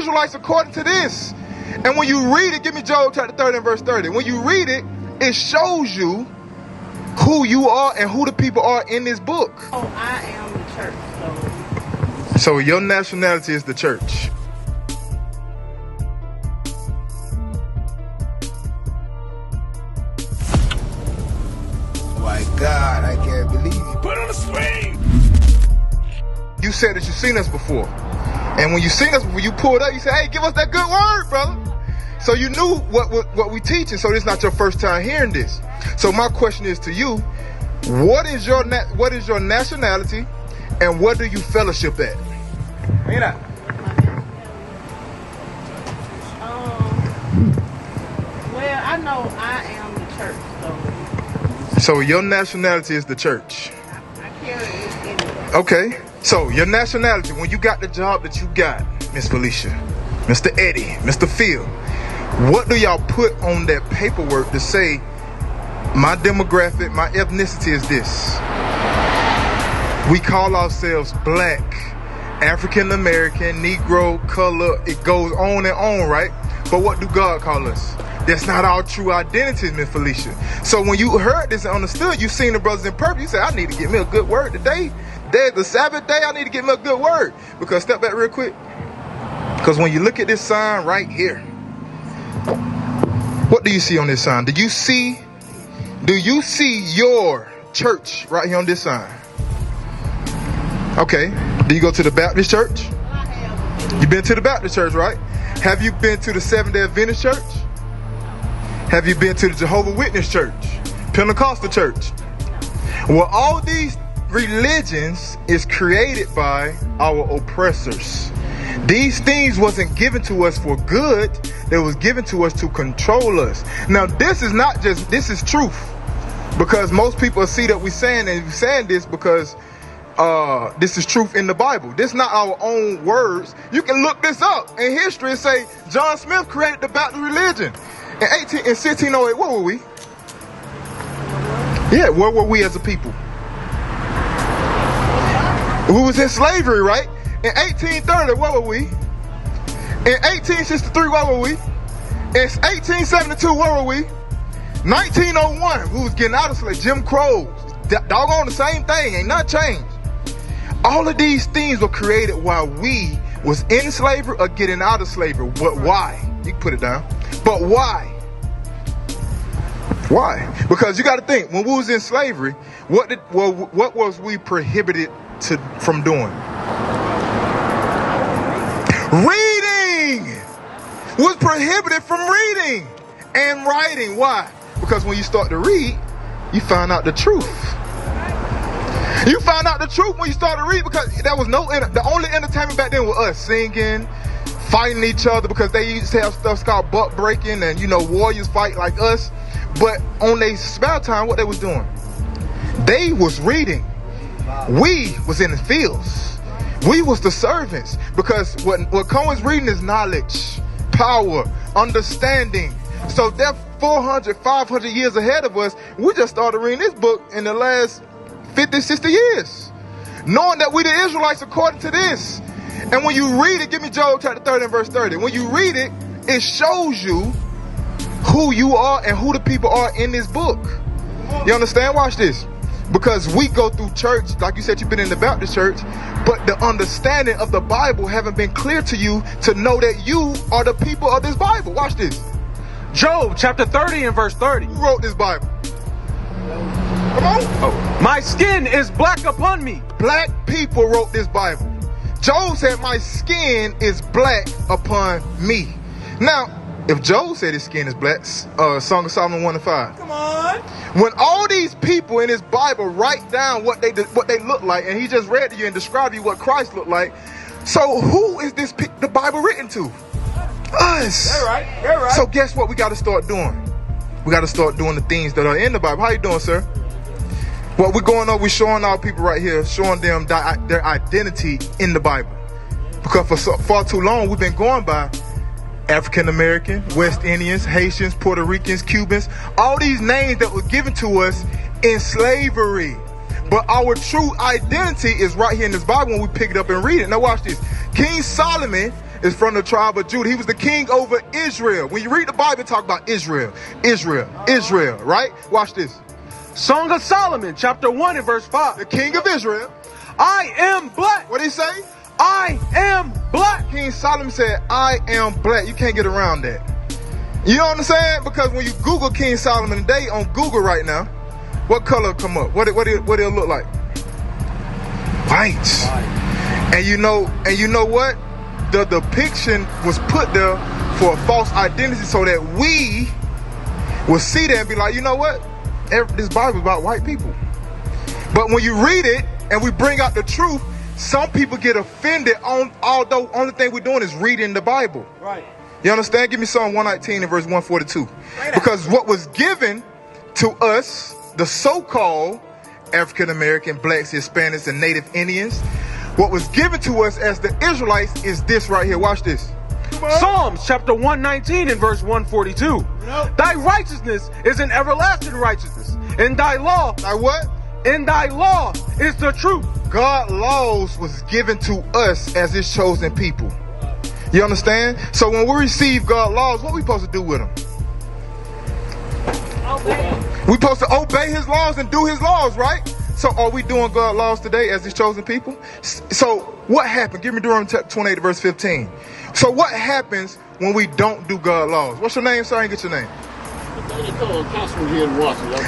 Israelites according to this. And when you read it, give me Job chapter 30 and verse 30. When you read it, it shows you who you are and who the people are in this book. Oh, I am the church. So your nationality is the church. My God, I can't believe it. Put on the screen! You said that you've seen us before. And when you seen us before, you pulled up, you said, hey, give us that good word, brother. So you knew what we teaching, so this is not your first time hearing this. So my question is to you, what is your nationality and what do you fellowship at? Well, I know I am the church, so your nationality is the church. I carry it anyway. Okay, so your nationality, when you got the job that you got, Miss Felicia, Mr. Eddie, Mr. Phil, what do y'all put on that paperwork to say, my demographic, my ethnicity is this? We call ourselves black, African American, Negro, color, it goes on and on, right? But what do God call us? That's not our true identity, Miss Felicia. So when you heard this and understood, you seen the brothers in purple, you said, I need to get me a good word today. There's the Sabbath day, I need to get me a good word. Because step back real quick. Because when you look at this sign right here, what do you see on this sign? Do you see your church right here on this sign? Okay. Do you go to the Baptist church? You've been to the Baptist church, right? Have you been to the Seventh-day Adventist church? Have you been to the Jehovah's Witness church? Pentecostal church? Well, all these religions is created by our oppressors. These things wasn't given to us for good. They was given to us to control us. Now, this is not just, this is truth. Because most people see that we're saying this because this is truth in the Bible. This is not our own words. You can look this up in history and say John Smith created the Baptist religion. In 1608, where were we? Yeah, where were we as a people? We was in slavery, right? In 1830, where were we? In 1863, where were we? In 1872, where were we? 1901, we was getting out of slavery. Jim Crow, doggone the same thing, ain't nothing changed. All of these things were created while we was in slavery or getting out of slavery. But why? You can put it down. But why? Why? Because you got to think, when we was in slavery, what was we prohibited from doing? Reading! We was prohibited from reading and writing. Why? Because when you start to read, you find out the truth. You found out the truth when you started to read, because there was the only entertainment back then was us singing, fighting each other, because they used to have stuff called buck breaking and, warriors fight like us. But on their spare time, what they was doing? They was reading. We was in the fields. We was the servants, because what comes reading is knowledge, power, understanding. So they're 400, 500 years ahead of us. We just started reading this book in the last 50, 60 years, knowing that we the Israelites according to this. And when you read it, give me Job chapter 30 and verse 30. When you read it, it shows you who you are and who the people are in this book. You understand? Watch this. Because we go through church, like you said, you've been in the Baptist church, but the understanding of the Bible haven't been clear to you to know that you are the people of this Bible. Watch this. Job chapter 30 and verse 30. Who wrote this Bible? Come on. Oh. My skin is black upon me. Black people wrote this Bible. Job said, my skin is black upon me. Now, if Job said his skin is black, Song of Solomon 1 and 5. Come on. When all these people in his Bible write down what they look like, and he just read to you and described you what Christ looked like, so who is the Bible written to? Us. They're right. They're right. So guess what we got to start doing? We got to start doing the things that are in the Bible. How you doing, sir? What we're going on, we're showing our people right here, showing them their identity in the Bible. Because for far too long, we've been going by African American, West Indians, Haitians, Puerto Ricans, Cubans, all these names that were given to us in slavery. But our true identity is right here in this Bible when we pick it up and read it. Now watch this. King Solomon is from the tribe of Judah. He was the king over Israel. When you read the Bible, talk about Israel, right? Watch this. Song of Solomon, chapter 1 and verse 5. The king of Israel. I am black. What did he say? I am black. King Solomon said, I am black. You can't get around that. You know what I'm saying? Because when you Google King Solomon today on Google right now, what color come up? What it'll look like? White. And you know what? The depiction was put there for a false identity so that we will see that and be like, you know what? This Bible is about white people. But when you read it and we bring out the truth, some people get offended although only thing we're doing is reading the Bible. Right. You understand? Give me Psalm 119 and verse 142. Because what was given to us, the so-called African American, blacks, Hispanics, and Native Indians, what was given to us as the Israelites is this right here. Watch this. Psalms chapter 119 and verse 142. Thy righteousness is an everlasting righteousness. In thy law. Thy what? In thy law is the truth. God's laws was given to us as his chosen people. You understand? So when we receive God's laws, what we supposed to do with them? Obey. We supposed to obey his laws and do his laws, right? So are we doing God's laws today as his chosen people? So what happened? Give me Deuteronomy 28 verse 15. So what happens when we don't do God's laws? What's your name, sir? I didn't get your name.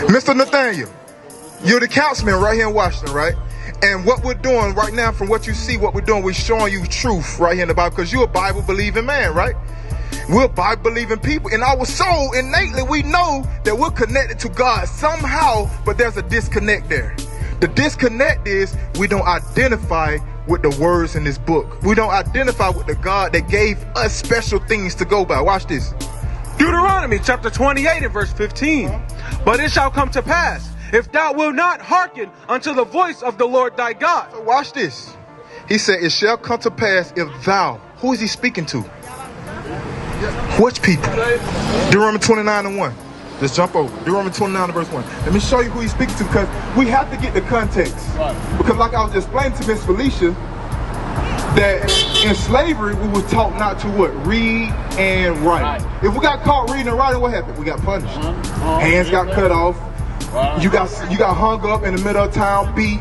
Mr. Nathaniel. You're the councilman right here in Washington, right? And what we're doing right now, from what you see, what we're doing, we're showing you truth right here in the Bible, because you're a Bible-believing man, right? We're Bible-believing people. In our soul, innately, we know that we're connected to God somehow, but there's a disconnect there. The disconnect is we don't identify with the words in this book. We don't identify with the God that gave us special things to go by. Watch this. Deuteronomy chapter 28 and verse 15. But it shall come to pass, if thou wilt not hearken unto the voice of the Lord thy God. So watch this. He said, it shall come to pass if thou. Who is he speaking to? Which people? Deuteronomy 29 and 1. Let's jump over. Deuteronomy 29 and verse 1. Let me show you who he's speaking to, because we have to get the context. Because like I was explaining to Miss Felicia, that in slavery, we were taught not to what? Read and write. If we got caught reading and writing, what happened? We got punished. Hands got cut off. You got hung up in the middle of town, beat,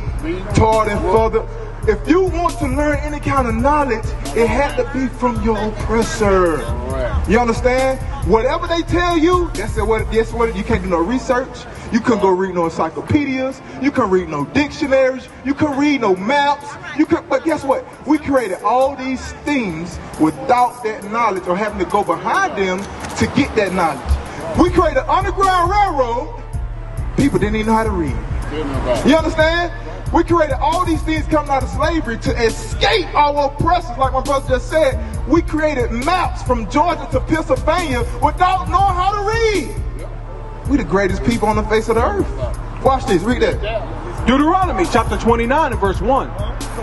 tarred and feathered. If you want to learn any kind of knowledge, it had to be from your oppressor. You understand? Whatever they tell you, that's what you can't do no research. You couldn't go read no encyclopedias. You couldn't read no dictionaries. You couldn't read no maps. But guess what? We created all these things without that knowledge or having to go behind them to get that knowledge. We created an underground railroad. People didn't even know how to read. You understand? We created all these things coming out of slavery to escape our oppressors. Like my brother just said, we created maps from Georgia to Pennsylvania without knowing how to read. We the greatest people on the face of the earth. Watch this, read that. Deuteronomy chapter 29 and verse 1.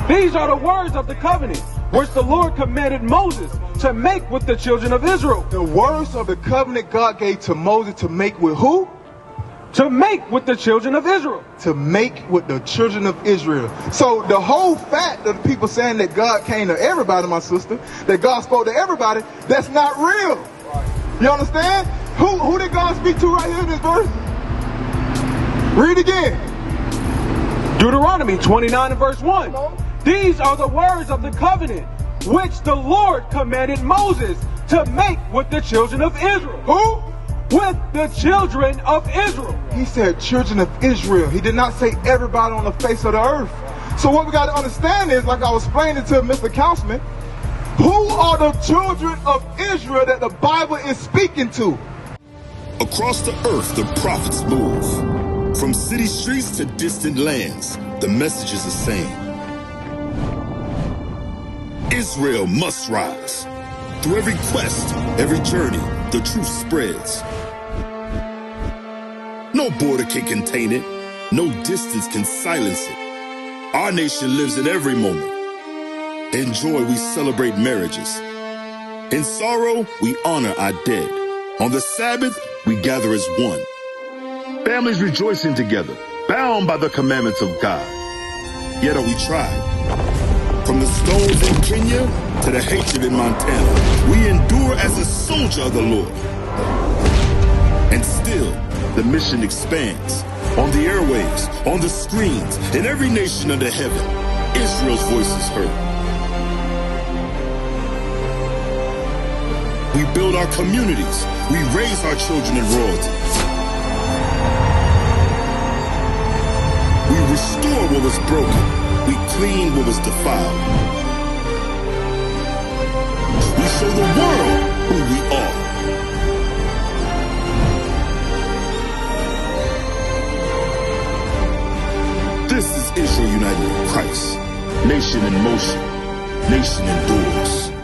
These are the words of the covenant which the Lord commanded Moses to make with the children of Israel. The words of the covenant God gave to Moses to make with who? To make with the children of Israel. To make with the children of Israel. So the whole fact of the people saying that God came to everybody, my sister, that God spoke to everybody, that's not real. You understand? Who did God speak to right here in this verse? Read again. Deuteronomy 29 and verse 1. These are the words of the covenant which the Lord commanded Moses to make with the children of Israel. Who? With the children of Israel. He said children of Israel. He did not say everybody on the face of the earth. So what we got to understand is, like I was explaining to Mr. Councilman, who are the children of Israel that the Bible is speaking to? Across the earth, the prophets move. From city streets to distant lands, the message is the same. Israel must rise. Through every quest, every journey, the truth spreads. No border can contain it. No distance can silence it. Our nation lives in every moment. In joy, we celebrate marriages. In sorrow, we honor our dead. On the Sabbath, we gather as one. Families rejoicing together, bound by the commandments of God. Yet are we tried? From the stones in Kenya to the hatred in Montana, we endure as a soldier of the Lord. And still, the mission expands. On the airwaves, on the screens, in every nation under heaven, Israel's voice is heard. We build our communities. We raise our children in royalty. We restore what was broken. We clean what was defiled. We show the world who we are. This is Israel united in Christ. Nation in motion. Nation endures.